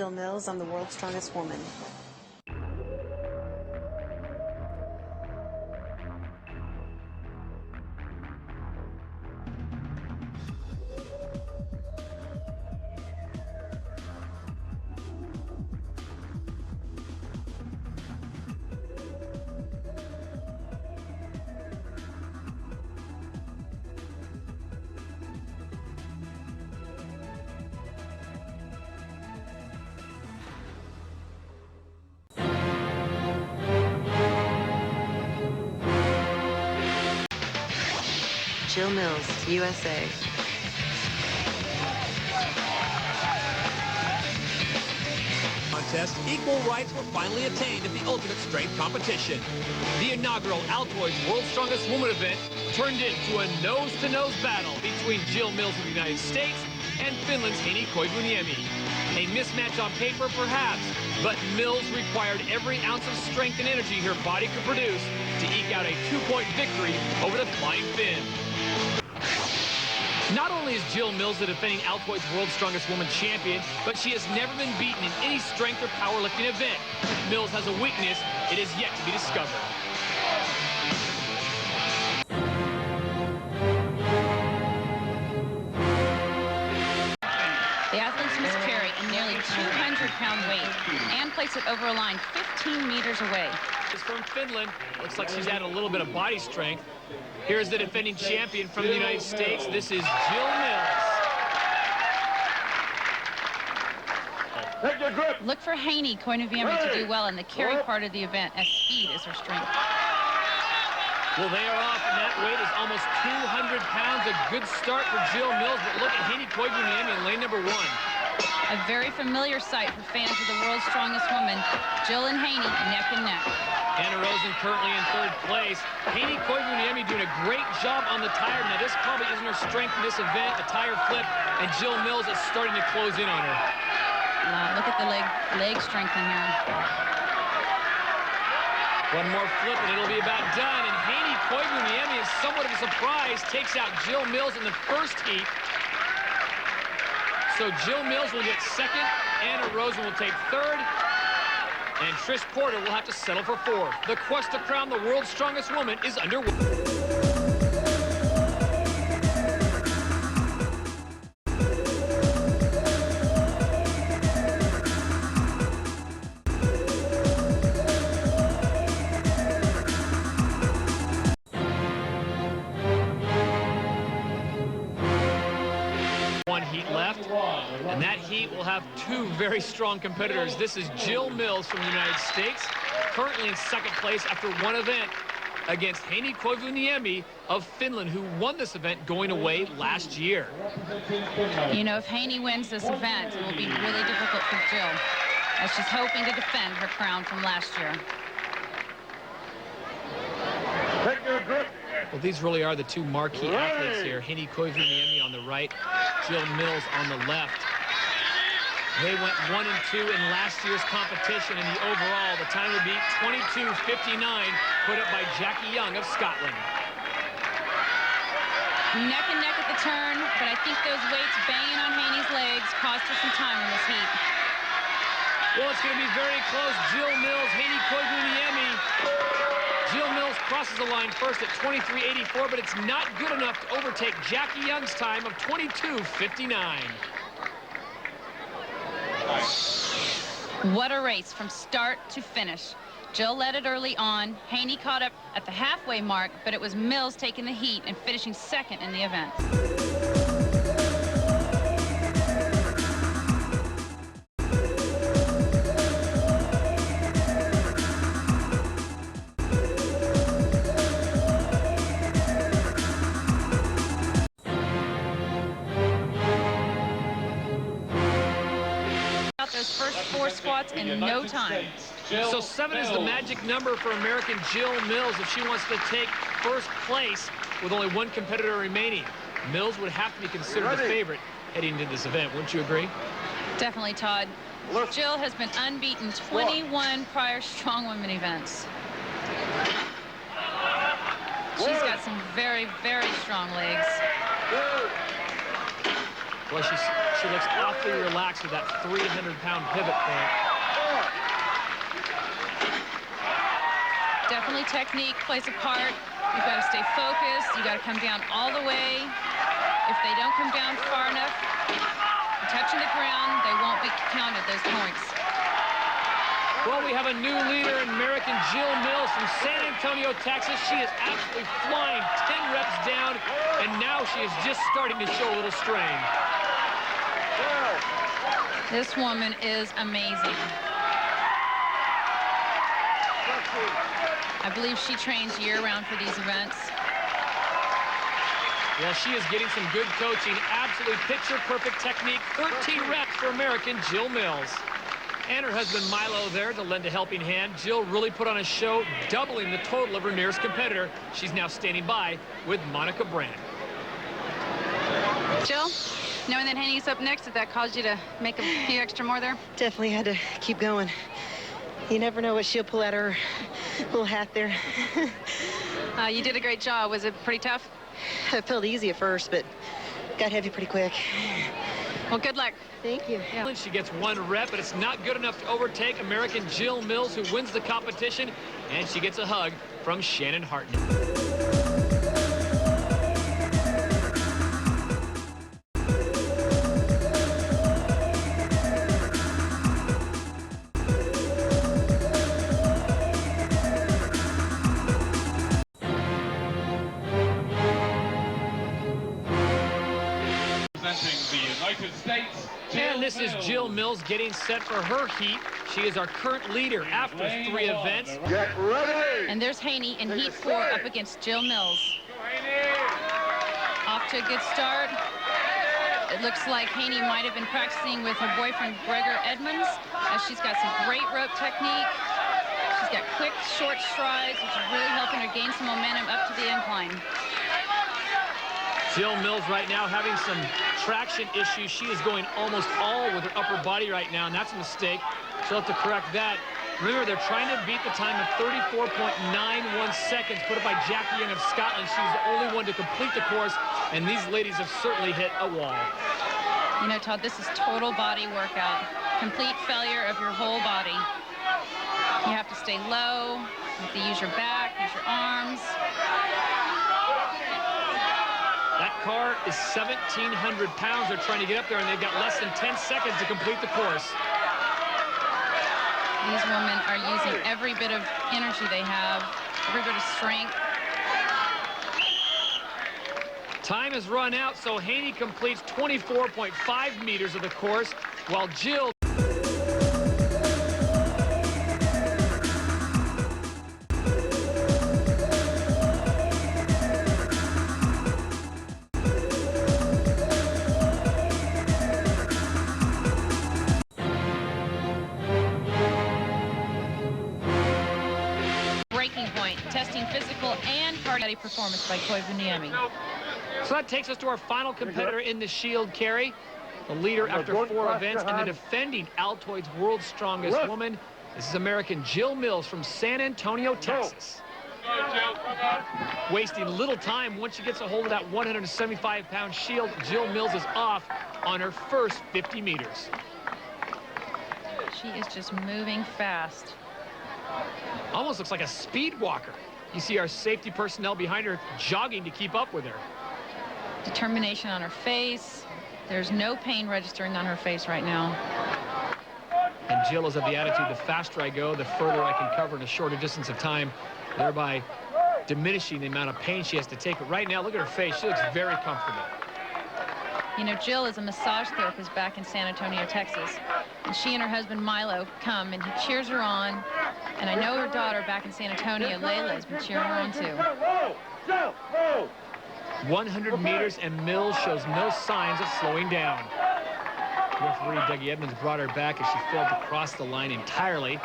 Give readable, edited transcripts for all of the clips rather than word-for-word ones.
Jill Mills on The World's Strongest Woman. Jill Mills, USA. Contest, equal rights were finally attained at the ultimate strength competition. The inaugural Altoids World's Strongest Woman event turned into a nose-to-nose battle between Jill Mills of the United States and Finland's Heini Koivuniemi. A mismatch on paper, perhaps, but Mills required every ounce of strength and energy her body could produce to eke out a 2-point victory over the Flying Finn. Not only is Jill Mills the defending Altoids World's Strongest Woman champion, but she has never been beaten in any strength or powerlifting event. Mills has a weakness. It is yet to be discovered. The athletes must carry a nearly 200-pound weight and place it over a line 15 meters away. She's from Finland. Looks like she's added a little bit of body strength. Here's the defending champion from the United States. This is Jill Mills. Look for Heini Koivuniemi to do well in the carry part of the event, as speed is her strength. Well, they are off, and that weight is almost 200 pounds. A good start for Jill Mills, but look at Heini Koivuniemi in lane number 1. A very familiar sight for fans of the World's Strongest Woman. Jill and Heini neck and neck. Anna Rosen currently in 3rd place. Heini Koivuniemi doing a great job on the tire. Now, this probably isn't her strength in this event, a tire flip, and Jill Mills is starting to close in on her. Look at the leg strength in here. One more flip, and it'll be about done. And Heini Koivuniemi is somewhat of a surprise, takes out Jill Mills in the first heat. So Jill Mills will get 2nd, Anna Rosen will take 3rd, and Trish Porter will have to settle for 4th. The quest to crown the world's strongest woman is underway. One heat left, and that heat will have 2 very strong competitors. This is Jill Mills from the United States, currently in 2nd place after 1 event against Heini Koivuniemi of Finland, who won this event going away last year. You know, if Heini wins this event, it will be really difficult for Jill, as she's hoping to defend her crown from last year. Well, these really are the 2 marquee athletes here. Heini Koivuniemi on the right, Jill Mills on the left. They went 1 and 2 in last year's competition, and the overall, the time would be 22:59, put up by Jackie Young of Scotland. Neck and neck at the turn, but I think those weights banging on Heini's legs cost her some time in this heat. Well, it's going to be very close. Jill Mills, Heini Koivuniemi. Jill Mills crosses the line first at 23:84, but it's not good enough to overtake Jackie Young's time of 22:59. What a race from start to finish. Jill led it early on. Heini caught up at the halfway mark, but it was Mills taking the heat and finishing 2nd in the event. Those first 4 squats in no time. So 7 is the magic number for American Jill Mills if she wants to take 1st place with only 1 competitor remaining. Mills would have to be considered the favorite heading into this event. Wouldn't you agree? Definitely, Todd. Jill has been unbeaten 21 prior strong women events. She's got some very, very strong legs. Well, she looks awfully relaxed with that 300-pound pivot point. Definitely technique plays a part. You've got to stay focused. You got to come down all the way. If they don't come down far enough, touching the ground, they won't be counted, those points. Well, we have a new leader in American Jill Mills from San Antonio, Texas. She is absolutely flying 10 reps down, and now she is just starting to show a little strain. This woman is amazing. I believe she trains year-round for these events. Well, she is getting some good coaching. Absolutely picture-perfect technique. 13 reps for American Jill Mills. And her husband Milo there to lend a helping hand. Jill really put on a show, doubling the total of her nearest competitor. She's now standing by with Monica Brand. Jill, knowing that Haney's up next, did that cause you to make a few extra more there? Definitely had to keep going. You never know what she'll pull out of her little hat there. You did a great job. Was it pretty tough? It felt easy at first, but got heavy pretty quick. Well, good luck. Thank you. Yeah. She gets one rep, but it's not good enough to overtake American Jill Mills, who wins the competition, and she gets a hug from Shannon Hartnett. And this is Jill Mills getting set for her heat. She is our current leader after 3 events. Get ready! And there's Haney in heat 4 up against Jill Mills. Off to a good start. It looks like Haney might have been practicing with her boyfriend Gregor Edmonds, as she's got some great rope technique. She's got quick, short strides, which is really helping her gain some momentum up to the incline. Jill Mills right now having some traction issues. She is going almost all with her upper body right now, and that's a mistake. She'll have to correct that. Remember, they're trying to beat the time of 34.91 seconds put up by Jackie Young of Scotland. She's the only one to complete the course, and these ladies have certainly hit a wall. You know, Todd, this is total body workout. Complete failure of your whole body. You have to stay low. You have to use your back, use your arms. That car is 1,700 pounds. They're trying to get up there, and they've got less than 10 seconds to complete the course. These women are using every bit of energy they have, every bit of strength. Time has run out, so Haney completes 24.5 meters of the course, while Jill... Testing physical and cardiac performance by Koivuniemi. So that takes us to our final competitor in the Shield carry, the leader after 4 events and the defending Altoids World's Strongest Woman. This is American Jill Mills from San Antonio, Texas. Wasting little time once she gets a hold of that 175-pound shield. Jill Mills is off on her first 50 meters. She is just moving fast. Almost looks like a speed walker. You see our safety personnel behind her jogging to keep up with her. Determination on her face. There's no pain registering on her face right now. And Jill is of the attitude, the faster I go, the further I can cover in a shorter distance of time, thereby diminishing the amount of pain she has to take. But right now, look at her face. She looks very comfortable. You know, Jill is a massage therapist back in San Antonio, Texas. And she and her husband, Milo, come and he cheers her on. And I know her daughter back in San Antonio, Layla, has been cheering her on too. 100 meters and Mills shows no signs of slowing down. Referee Dougie Edmonds brought her back as she failed to cross the line entirely.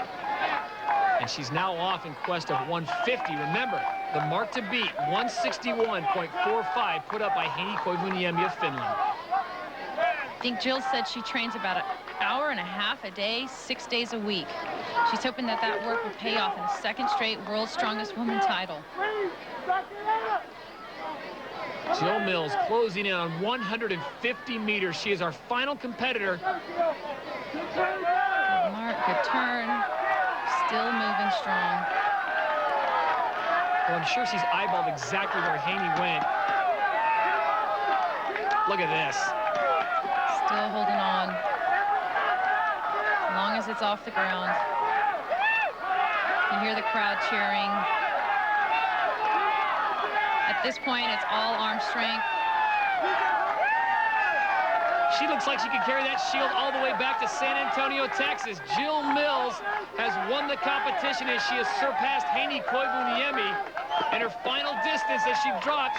And she's now off in quest of 150. Remember, the mark to beat, 161.45, put up by Heini Koivuniemi of Finland. I think Jill said she trains about an hour and a half a day, 6 days a week. She's hoping that that work will pay off in a second straight World's Strongest Woman title. Jill Mills closing in on 150 meters. She is our final competitor. Good mark, good turn. Still moving strong. Well, I'm sure she's eyeballed exactly where Haney went. Look at this. Still holding on. As long as it's off the ground. You hear the crowd cheering. At this point, it's all arm strength. She looks like she could carry that shield all the way back to San Antonio, Texas. Jill Mills has won the competition as she has surpassed Haney Koivuniemi in her final distance as she drops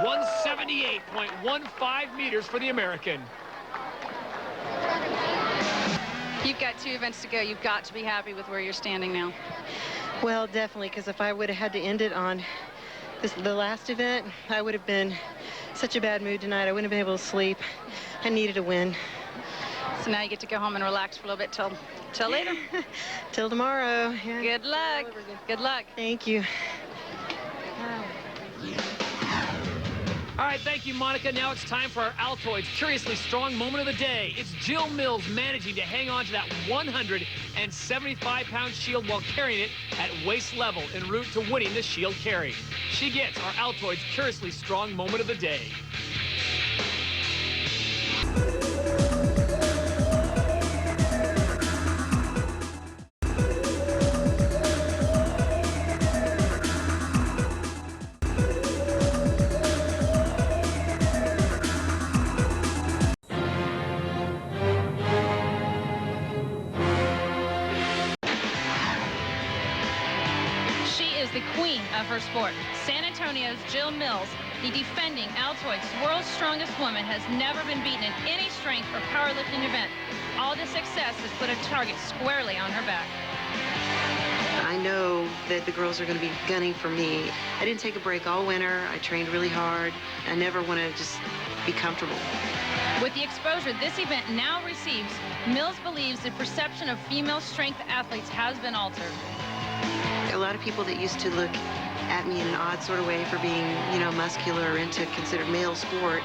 178.15 meters for the American. You've got 2 events to go. You've got to be happy with where you're standing now. Well, definitely, because if I would have had to end it on the last event, I would have been such a bad mood tonight. I wouldn't have been able to sleep. I needed a win. So now you get to go home and relax for a little bit till later. Till tomorrow. Yeah. Good luck. Good luck. Thank you. All right, thank you, Monica. Now it's time for our Altoids Curiously Strong Moment of the Day. It's Jill Mills managing to hang on to that 175-pound shield while carrying it at waist level en route to winning the shield carry. She gets our Altoids Curiously Strong Moment of the Day. The queen of her sport. San Antonio's Jill Mills, the defending Altoids World's Strongest Woman, has never been beaten in any strength or powerlifting event. All this success has put a target squarely on her back. I know that the girls are going to be gunning for me. I didn't take a break all winter. I trained really hard. I never want to just be comfortable. With the exposure this event now receives, Mills believes the perception of female strength athletes has been altered. A lot of people that used to look at me in an odd sort of way for being, you know, muscular or into considered male sport,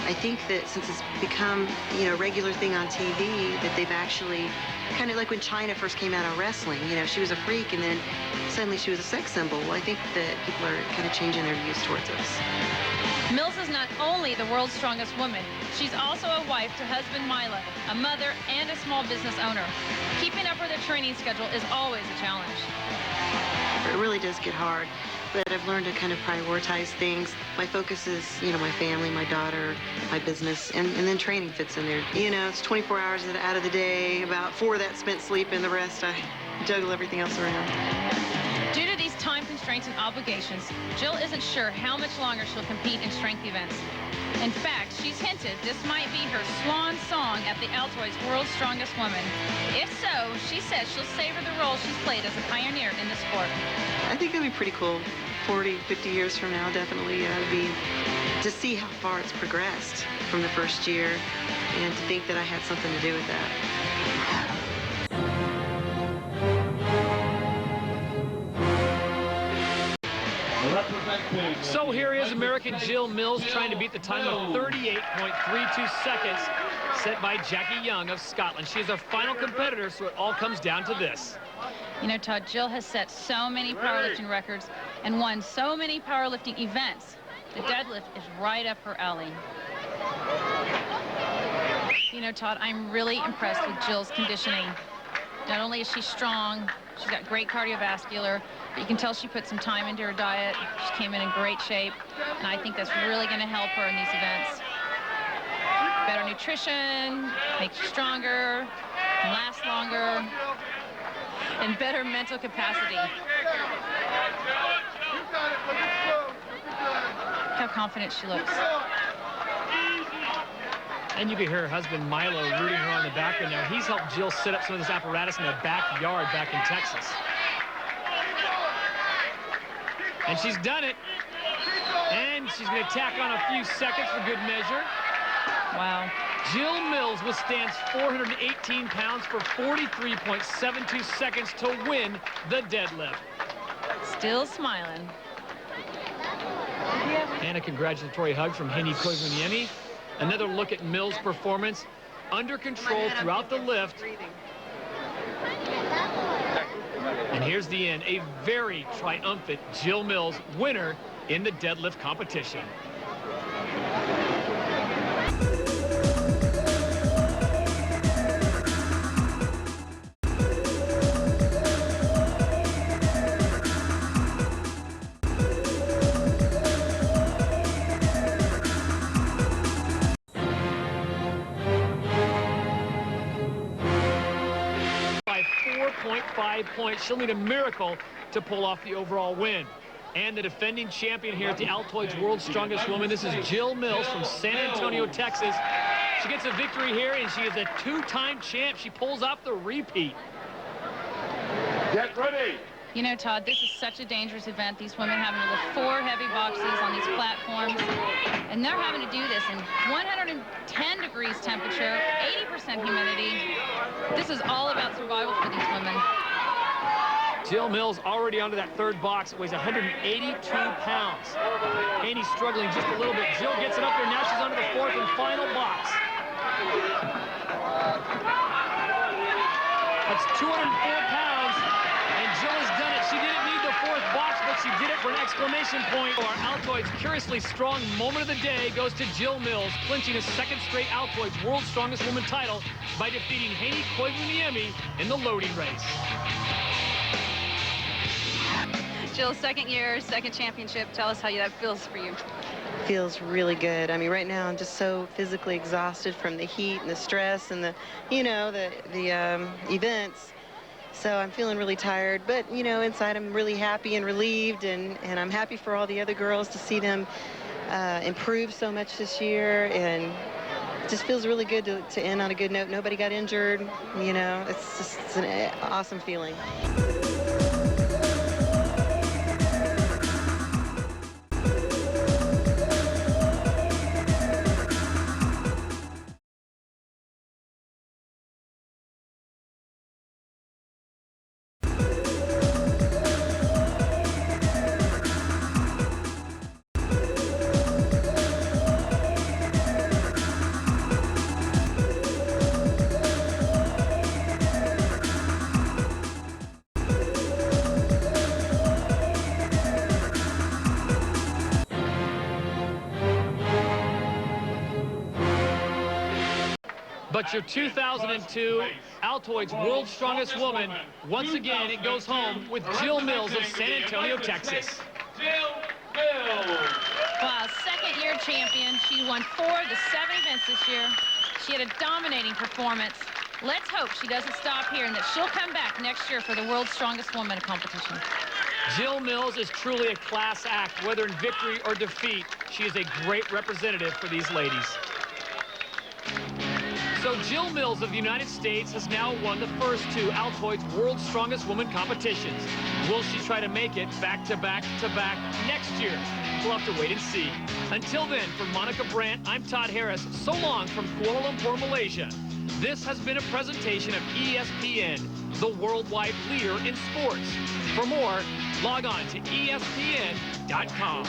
I think that since it's become, you know, a regular thing on TV, that they've actually, kind of like when China first came out on wrestling, you know, she was a freak and then suddenly she was a sex symbol. Well, I think that people are kind of changing their views towards us. Mills is not only the world's strongest woman, she's also a wife to husband Milo, a mother, and a small business owner. Keeping up with her training schedule is always a challenge. It really does get hard, but I've learned to kind of prioritize things. My focus is, you know, my family, my daughter, my business, and then training fits in there. You know, it's 24 hours out of the day, about 4 of that spent sleeping, the rest I juggle everything else around. Due to these time constraints and obligations, Jill isn't sure how much longer she'll compete in strength events. In fact, she's hinted this might be her swan song at the Altoids World's Strongest Woman. If so, she says she'll savor the role she's played as a pioneer in the sport. I think it'll be pretty cool. 40, 50 years from now, definitely, to see how far it's progressed from the first year and to think that I had something to do with that. So here is American Jill Mills trying to beat the time of 38.32 seconds set by Jackie Young of Scotland. She is our final competitor, so it all comes down to this. You know, Todd, Jill has set so many powerlifting records and won so many powerlifting events. The deadlift is right up her alley. You know, Todd, I'm really impressed with Jill's conditioning. Not only is she strong, she's got great cardiovascular, but you can tell she put some time into her diet. She came in great shape, and I think that's really going to help her in these events. Better nutrition, makes you stronger, can last longer, and better mental capacity. How confident she looks. And you can hear her husband Milo rooting her on the background now. He's helped Jill set up some of this apparatus in the backyard back in Texas. And she's done it. And she's going to tack on a few seconds for good measure. Wow. Jill Mills withstands 418 pounds for 43.72 seconds to win the deadlift. Still smiling. And a congratulatory hug from Henny Koivuniemi. Another look at Mills' performance. Under control throughout the lift. And here's the end. A very triumphant Jill Mills, winner in the deadlift competition. By 4.5 points. She'll need a miracle to pull off the overall win. And the defending champion here at the Altoids World's Strongest Woman, this is Jill Mills from San Antonio, Texas. She gets a victory here, and she is a two-time champ. She pulls off the repeat. Get ready. You know, Todd, this is such a dangerous event. These women having to lift 4 heavy boxes on these platforms, and they're having to do this in 110 degrees temperature, 80% humidity. This is all about survival for these women. Jill Mills already onto that third box. It weighs 182 pounds. Haney's struggling just a little bit. Jill gets it up there. Now she's onto the fourth and final box. That's 204 pounds, and Jill has done it. She didn't need the fourth box, but she did it for an exclamation point. Our Altoids Curiously Strong moment of the day goes to Jill Mills, clinching a second straight Altoids World's Strongest Woman title by defeating Henny Koivuniemi in the loading race. Jill, second year, second championship. Tell us how that feels for you. Feels really good. I mean, right now I'm just so physically exhausted from the heat and the stress and the, you know, the events. So I'm feeling really tired, but you know, inside I'm really happy and relieved, and I'm happy for all the other girls to see them improve so much this year, and it just feels really good to end on a good note. Nobody got injured, you know. It's an awesome feeling. But your 2002 Altoids World's Strongest Woman, once again, it goes home with Jill Mills of San Antonio, Texas. Jill Mills. Wow, second-year champion. She won 4 of the 7 events this year. She had a dominating performance. Let's hope she doesn't stop here and that she'll come back next year for the World's Strongest Woman competition. Jill Mills is truly a class act, whether in victory or defeat. She is a great representative for these ladies. So Jill Mills of the United States has now won the first 2 Altoids World's Strongest Woman competitions. Will she try to make it back-to-back next year? We'll have to wait and see. Until then, for Monica Brandt, I'm Todd Harris. So long from Kuala Lumpur, Malaysia. This has been a presentation of ESPN, the worldwide leader in sports. For more, log on to ESPN.com.